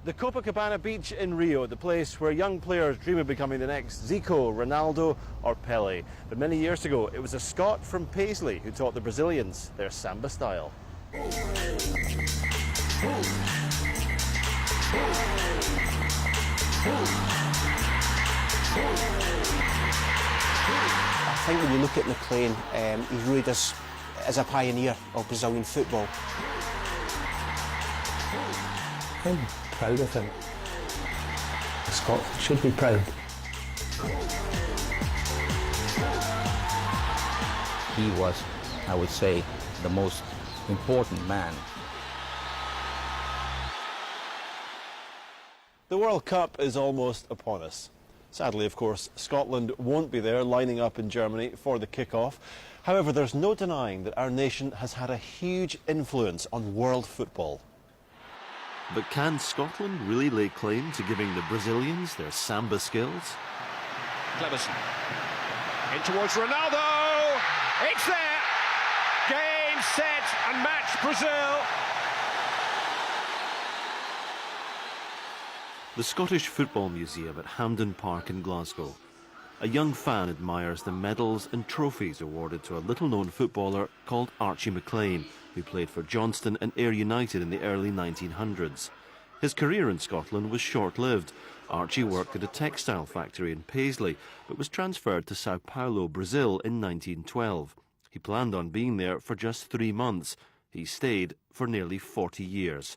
The Copacabana beach in Rio, the place where young players dream of becoming the next Zico, Ronaldo or Pele. But many years ago, it was a Scot from Paisley who taught the Brazilians their samba style. I think when you look at McLean, he really does, as a pioneer of Brazilian football. I'm proud of him. Scotland should be proud. He was, I would say, the most important man. The World Cup is almost upon us. Sadly, of course, Scotland won't be there lining up in Germany for the kick-off. However, there's no denying that our nation has had a huge influence on world football. But can Scotland really lay claim to giving the Brazilians their samba skills? Cleverson. In towards Ronaldo! It's there! Game, set and match Brazil! The Scottish Football Museum at Hampden Park in Glasgow. A young fan admires the medals and trophies awarded to a little-known footballer called Archie McLean, who played for Johnston and Ayr United in the early 1900s. His career in Scotland was short-lived. Archie worked at a textile factory in Paisley, but was transferred to Sao Paulo, Brazil in 1912. He planned on being there for just 3 months. He stayed for nearly 40 years.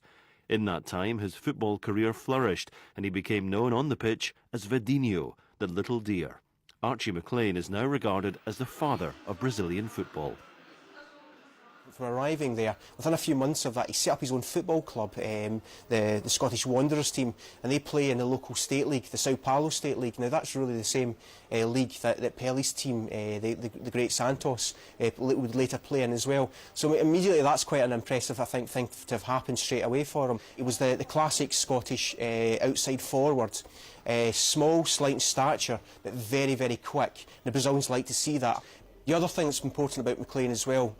In that time, his football career flourished, and he became known on the pitch as Vedinho, the little deer. Archie McLean is now regarded as the father of Brazilian football. From arriving there, within a few months of that, he set up his own football club, the Scottish Wanderers team, and they play in the local state league, the Sao Paulo State League. Now that's really the same league that Pele's team, the great Santos, would later play in as well. So immediately that's quite an impressive, I think, thing to have happened straight away for him. He was the classic Scottish outside forward. Small, slight in stature, but very, very quick. The Brazilians like to see that. The other thing that's important about McLean as well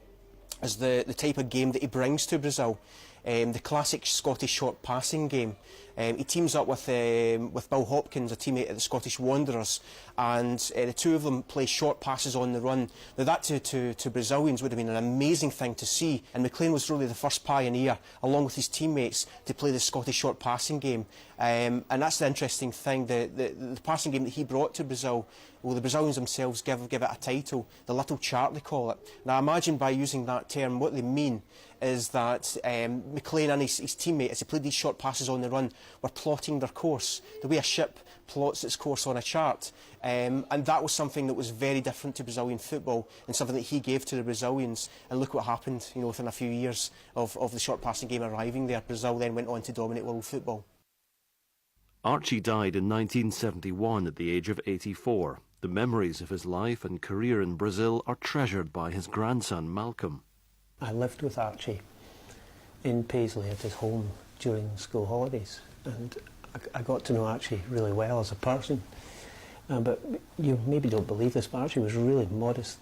is the type of game that he brings to Brazil. The classic Scottish short passing game. He teams up with Bill Hopkins, a teammate at the Scottish Wanderers, and the two of them play short passes on the run. Now that to Brazilians would have been an amazing thing to see, and McLean was really the first pioneer, along with his teammates, to play the Scottish short passing game. And that's the interesting thing, the passing game that he brought to Brazil. Well, the Brazilians themselves give it a title, the little chart they call it. Now I imagine by using that term what they mean is that McLean and his teammate, as he played these short passes on the run, were plotting their course, the way a ship plots its course on a chart. And that was something that was very different to Brazilian football, and something that he gave to the Brazilians. And look what happened, you know, within a few years of the short passing game arriving there. Brazil then went on to dominate world football. Archie died in 1971 at the age of 84. The memories of his life and career in Brazil are treasured by his grandson Malcolm. I lived with Archie in Paisley at his home during school holidays, and I got to know Archie really well as a person. But you maybe don't believe this, but Archie was a really modest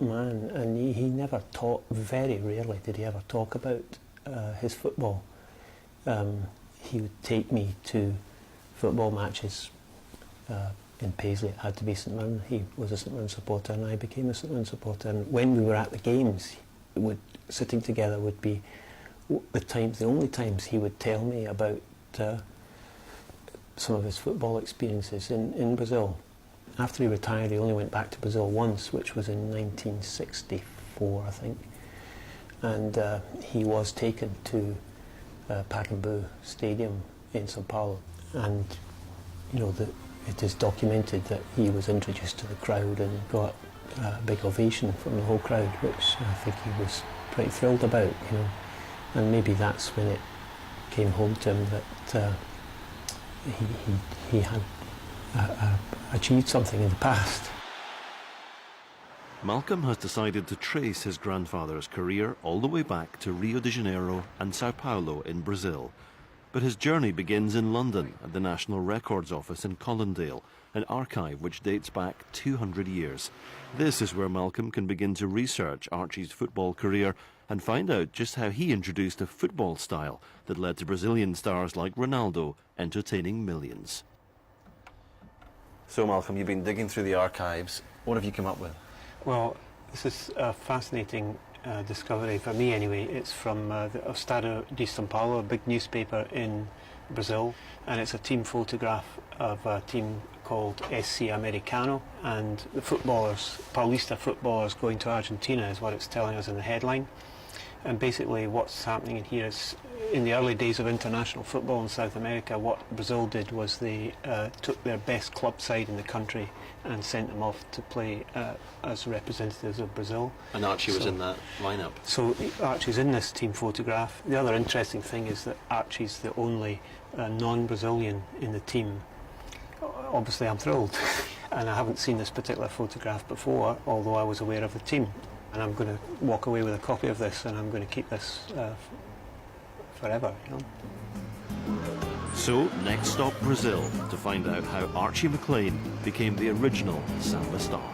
man, and he never talked, very rarely did he ever talk about his football. He would take me to football matches in Paisley. It had to be St Mirren. He was a St Mirren supporter and I became a St Mirren supporter, and when we were at the games, sitting together would be the only times he would tell me about some of his football experiences in Brazil. After he retired, he only went back to Brazil once, which was in 1964, I think, and he was taken to Pacaembu Stadium in Sao Paulo, and you know, it is documented that he was introduced to the crowd and got a big ovation from the whole crowd, which I think he was pretty thrilled about, you know. And maybe that's when it came home to him that he had achieved something in the past. Malcolm has decided to trace his grandfather's career all the way back to Rio de Janeiro and Sao Paulo in Brazil. But his journey begins in London at the National Records Office in Colindale, an archive which dates back 200 years. This is where Malcolm can begin to research Archie's football career and find out just how he introduced a football style that led to Brazilian stars like Ronaldo entertaining millions. So, Malcolm, you've been digging through the archives. What have you come up with? Well, this is a fascinating discovery for me anyway. It's from the Estado de São Paulo, a big newspaper in Brazil, and it's a team photograph of a team called SC Americano, and the footballers, Paulista footballers going to Argentina is what it's telling us in the headline. And basically what's happening in here is, in the early days of international football in South America, what Brazil did was they took their best club side in the country and sent them off to play as representatives of Brazil. And Archie was in that lineup. So Archie's in this team photograph. The other interesting thing is that Archie's the only non-Brazilian in the team. Obviously I'm thrilled, and I haven't seen this particular photograph before, although I was aware of the team. And I'm going to walk away with a copy of this, and I'm going to keep this forever, you know. So, next stop Brazil, to find out how Archie McLean became the original samba star.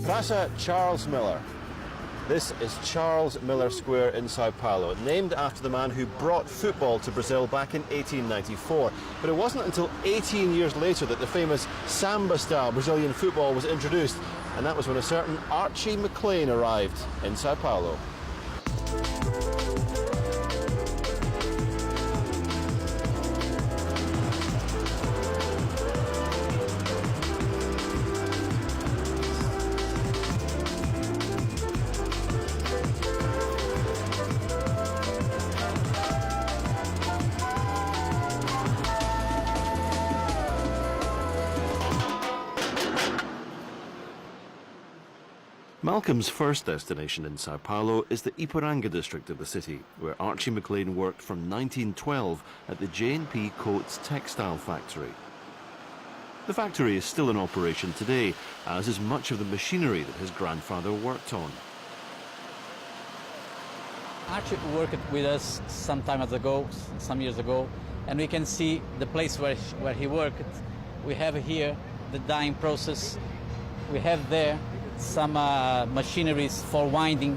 Praça Charles Miller. This is Charles Miller Square in Sao Paulo, named after the man who brought football to Brazil back in 1894. But it wasn't until 18 years later that the famous samba-style Brazilian football was introduced, and that was when a certain Archie McLean arrived in Sao Paulo. Malcolm's first destination in Sao Paulo is the Ipiranga district of the city, where Archie McLean worked from 1912 at the J&P Coats textile factory. The factory is still in operation today, as is much of the machinery that his grandfather worked on. Archie worked with us some years ago, and we can see the place where he worked. We have here the dyeing process. We have there some machineries for winding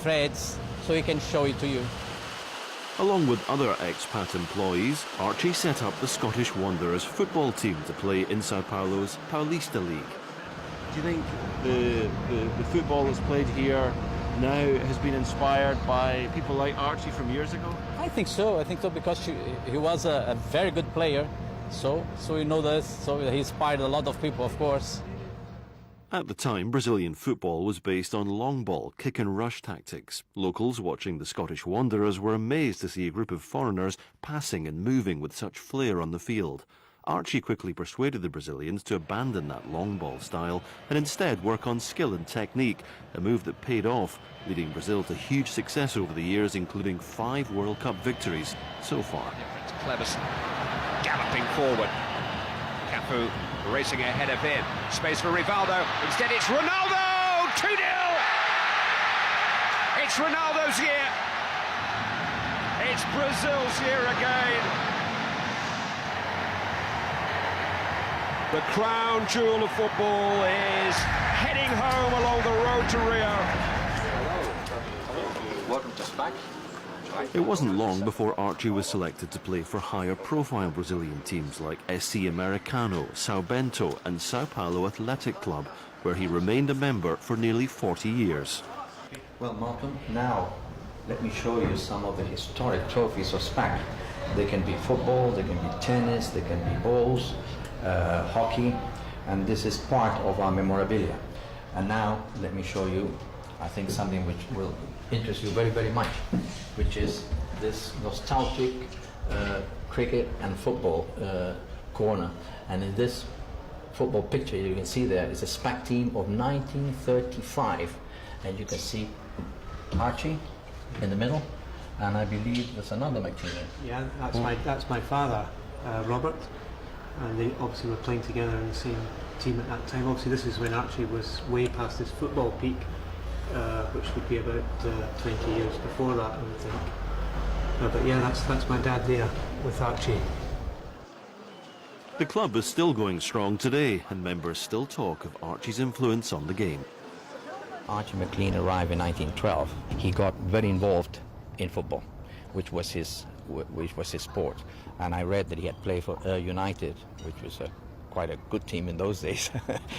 threads, so we can show it to you. Along with other expat employees, Archie set up the Scottish Wanderers football team to play in Sao Paulo's Paulista League. Do you think the football that's played here now has been inspired by people like Archie from years ago? I think so because he was a very good player, so we know this, so he inspired a lot of people, of course. At the time, Brazilian football was based on long ball, kick and rush tactics. Locals watching the Scottish Wanderers were amazed to see a group of foreigners passing and moving with such flair on the field. Archie quickly persuaded the Brazilians to abandon that long ball style and instead work on skill and technique, a move that paid off, leading Brazil to huge success over the years, including 5 World Cup victories so far. Cleverson galloping forward. Cafu racing ahead of him. Space for Rivaldo. Instead, it's Ronaldo! 2-0! It's Ronaldo's year. It's Brazil's year again. The crown jewel of football is heading home along the road to Rio. Welcome to SPAC. It wasn't long before Archie was selected to play for higher-profile Brazilian teams like SC Americano, São Bento and São Paulo Athletic Club, where he remained a member for nearly 40 years. Well, Malcolm, now let me show you some of the historic trophies of SPAC. They can be football, they can be tennis, they can be balls, hockey, and this is part of our memorabilia. And now let me show you, I think, something which will interest you very, very much, which is this nostalgic cricket and football corner. And in this football picture you can see there is a SPAC team of 1935, and you can see Archie in the middle, and I believe there's another McLean. Yeah, that's my father, Robert, and they obviously were playing together in the same team at that time. Obviously this is when Archie was way past his football peak, which would be about 20 years before that, I would think. But yeah, that's my dad there with Archie. The club is still going strong today, and members still talk of Archie's influence on the game. Archie McLean arrived in 1912. He got very involved in football, which was his sport. And I read that he had played for United, which was quite a good team in those days,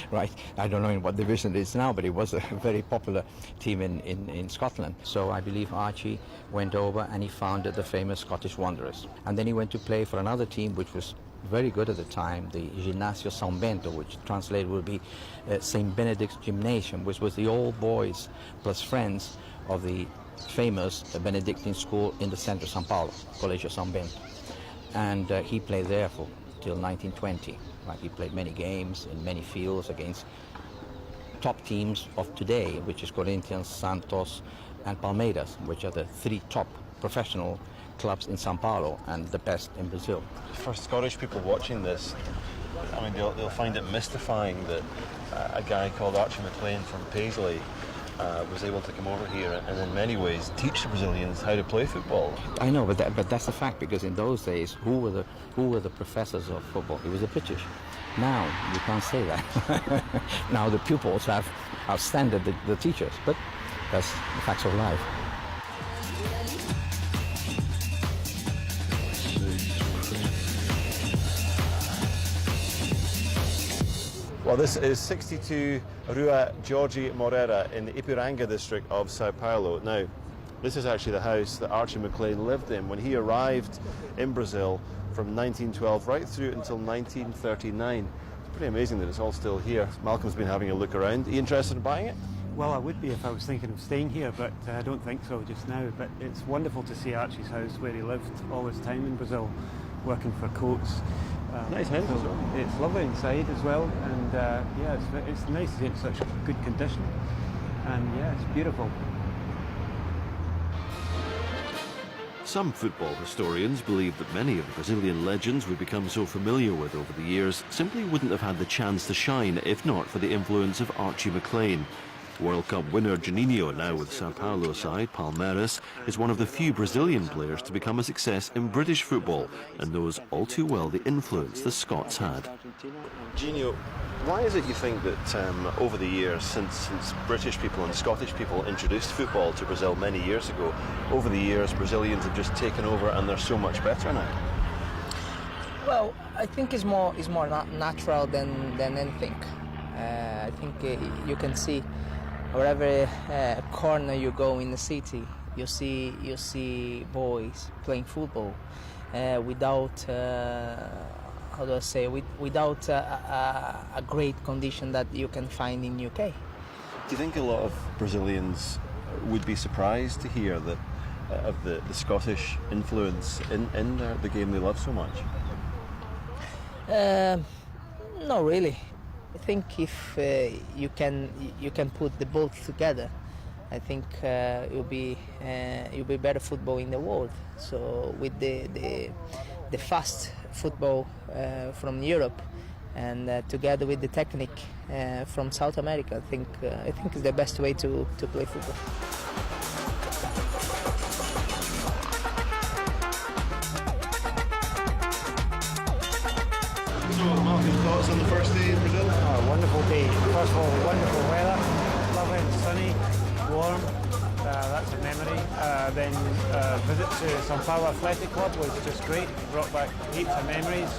right? I don't know in what division it is now, but it was a very popular team in Scotland. So I believe Archie went over and he founded the famous Scottish Wanderers. And then he went to play for another team which was very good at the time, the Ginásio São Bento, which translated would be St. Benedict's Gymnasium, which was the old boys plus friends of the famous Benedictine school in the center of São Paulo, Colégio São Bento. And he played there till 1920. Right? He played many games in many fields against top teams of today, which is Corinthians, Santos and Palmeiras, which are the three top professional clubs in São Paulo and the best in Brazil. For Scottish people watching this, I mean, they'll find it mystifying that a guy called Archie McLean from Paisley was able to come over here and in many ways teach the Brazilians how to play football. I know, but that's the fact, because in those days, who were the professors of football? It was the British. Now you can't say that. Now the pupils have outstanded the teachers, but that's the facts of life. Well, this is 62 Rua Jorge Moreira in the Ipiranga district of Sao Paulo. Now, this is actually the house that Archie McLean lived in when he arrived in Brazil from 1912 right through until 1939. It's pretty amazing that it's all still here. Malcolm's been having a look around. Are you interested in buying it? Well, I would be if I was thinking of staying here, but I don't think so just now. But it's wonderful to see Archie's house where he lived all his time in Brazil, working for Coates. Nice house as well. It's lovely inside as well, and yeah, it's nice to see it in such good condition, and yeah, it's beautiful. Some football historians believe that many of the Brazilian legends we've become so familiar with over the years simply wouldn't have had the chance to shine if not for the influence of Archie McLean. World Cup winner Juninho, now with Sao Paulo side Palmeiras, is one of the few Brazilian players to become a success in British football and knows all too well the influence the Scots had. Gino, why is it you think that over the years, since British people and Scottish people introduced football to Brazil many years ago, over the years Brazilians have just taken over and they're so much better now? Well, I think it's more natural than anything. I think you can see wherever corner you go in the city, you see boys playing football without how do I say, without a great condition that you can find in UK. Do you think a lot of Brazilians would be surprised to hear that of the Scottish influence in the game they love so much? Not really. I think if you can put the both together, I think it'll be better football in the world. So with the fast football from Europe, and together with the technique from South America, I think is the best way to play football. Malcolm, thoughts on the first day in Brazil? Oh, wonderful day. First of all, wonderful weather, lovely and sunny, warm. That's a memory. Then visit to São Paulo Athletic Club was just great. Brought back heaps of memories,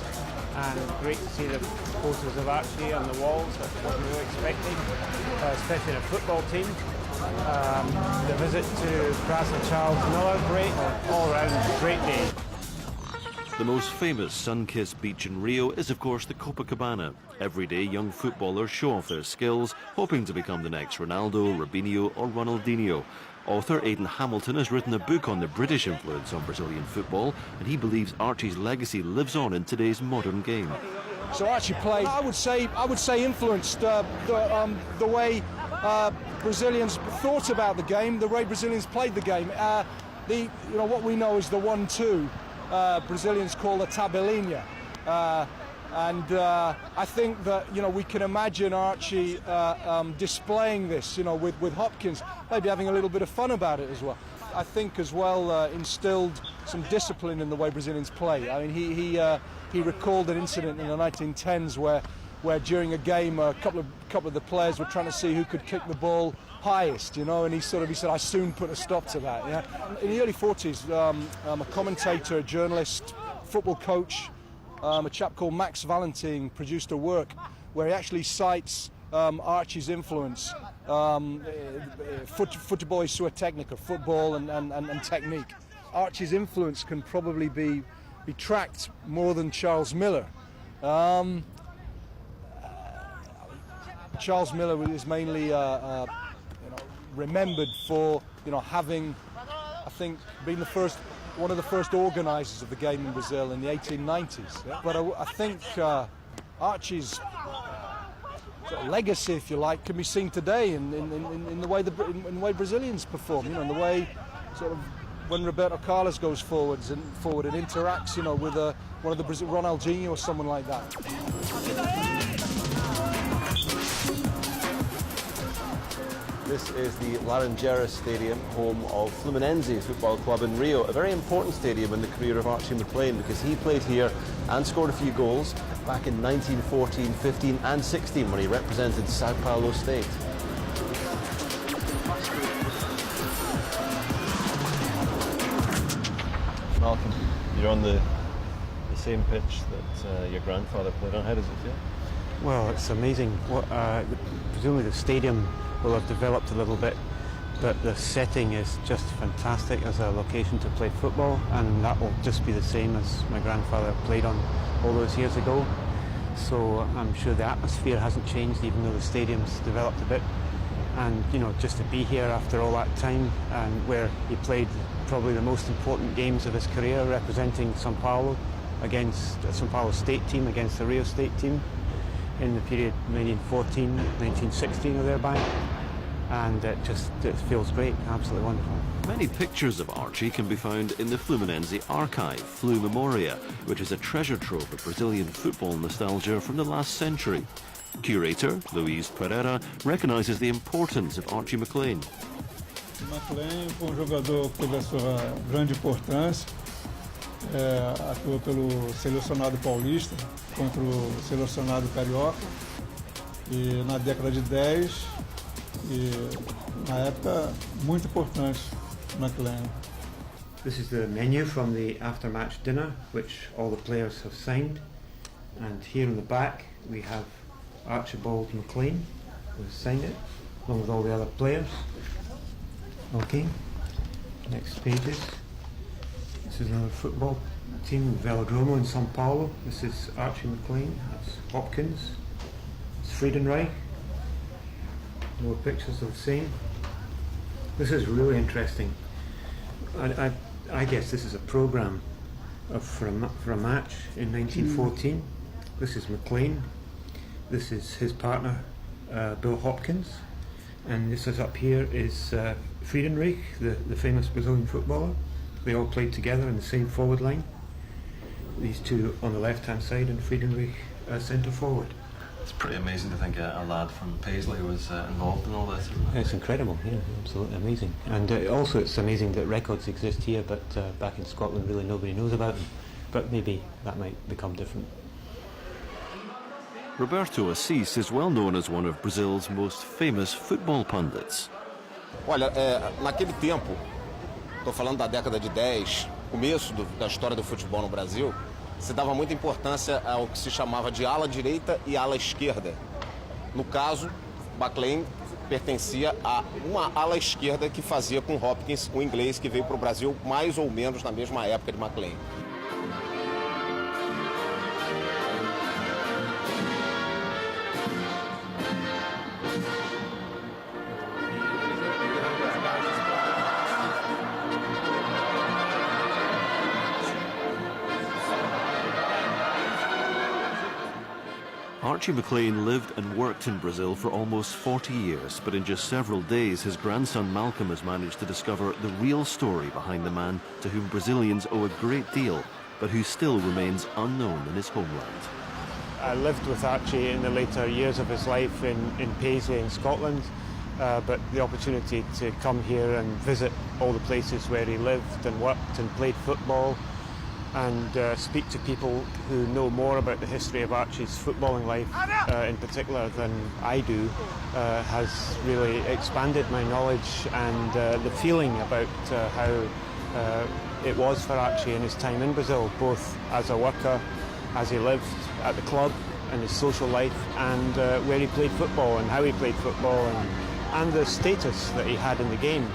and great to see the posters of Archie on the walls. That's what we were expecting, especially the football team. The visit to Praça Charles Miller, great. All round, great day. The most famous sun-kissed beach in Rio is, of course, the Copacabana. Every day, young footballers show off their skills, hoping to become the next Ronaldo, Robinho or Ronaldinho. Author Aidan Hamilton has written a book on the British influence on Brazilian football, and he believes Archie's legacy lives on in today's modern game. So Archie played, I would say influenced the way Brazilians thought about the game, the way Brazilians played the game. What we know is the 1-2. Brazilians call the tabelinha, and I think that we can imagine Archie displaying this, with Hopkins, maybe having a little bit of fun about it as well. I think as well instilled some discipline in the way Brazilians play. I mean, he recalled an incident in the 1910s where during a game a couple of the players were trying to see who could kick the ball highest, and he said, I soon put a stop to that. Yeah? In the early 40s, a commentator, a journalist, football coach, a chap called Max Valentin produced a work where he actually cites Archie's influence. Futebol e sua técnica, football and technique. Archie's influence can probably be tracked more than Charles Miller. Charles Miller is mainly remembered for having, I think, been one of the first organisers of the game in Brazil in the 1890s. Yeah? But I think Archie's sort of legacy, if you like, can be seen today in the way in the way Brazilians perform. In the way sort of when Roberto Carlos goes forward and interacts, with one of the Ronaldinho or someone like that. This is the Laranjeiras Stadium, home of Fluminense Football Club in Rio, a very important stadium in the career of Archie McLean because he played here and scored a few goals back in 1914, 15 and 16 when he represented Sao Paulo State. Malcolm, you're on the same pitch that your grandfather played on. How does it feel? Well, it's amazing. Presumably the stadium will have developed a little bit, but the setting is just fantastic as a location to play football, and that will just be the same as my grandfather played on all those years ago. So I'm sure the atmosphere hasn't changed, even though the stadium's developed a bit. And just to be here after all that time, and where he played probably the most important games of his career, representing São Paulo against the São Paulo State team against the Rio State team in the period 1914, 1916 or thereby, and it feels great, absolutely wonderful. Many pictures of Archie can be found in the Fluminense archive, Flu Memoria, which is a treasure trove of Brazilian football nostalgia from the last century. Curator Luiz Pereira recognises the importance of Archie McLean. McLean foi jogador que teve a sua grande importância, atuou pelo selecionado paulista contra o selecionado carioca e na década de 10 e na época muito importante McLean. This is the menu from the after-match dinner, which all the players have signed, and here in the back we have Archibald McLean, who has signed it, along with all the other players. Okay, next pages. This is another football team, Velodromo in São Paulo. This is Archie McLean, that's Hopkins, it's Friedenreich. More pictures of the same. This is really interesting. I guess this is a programme for a match in 1914. This is McLean. This is his partner, Bill Hopkins. And this is up here is Friedenreich, the famous Brazilian footballer. They all played together in the same forward line. These two on the left-hand side and Friedenreich centre forward. It's pretty amazing to think a lad from Paisley was involved in all this. It's incredible, yeah, absolutely amazing. And also it's amazing that records exist here, but back in Scotland really nobody knows about them. But maybe that might become different. Roberto Assis is well known as one of Brazil's most famous football pundits. Olha, naquele tempo, estou falando da década de 10, começo da história do futebol no Brasil, se dava muita importância ao que se chamava de ala direita e ala esquerda. No caso, McLean pertencia a uma ala esquerda que fazia com Hopkins, o inglês que veio para o Brasil mais ou menos na mesma época de McLean. Archie McLean lived and worked in Brazil for almost 40 years, but in just several days his grandson Malcolm has managed to discover the real story behind the man to whom Brazilians owe a great deal, but who still remains unknown in his homeland. I lived with Archie in the later years of his life in Paisley in Scotland, but the opportunity to come here and visit all the places where he lived and worked and played football, and speak to people who know more about the history of Archie's footballing life in particular than I do, has really expanded my knowledge and the feeling about how it was for Archie in his time in Brazil, both as a worker, as he lived at the club and his social life, and where he played football and how he played football, and the status that he had in the game.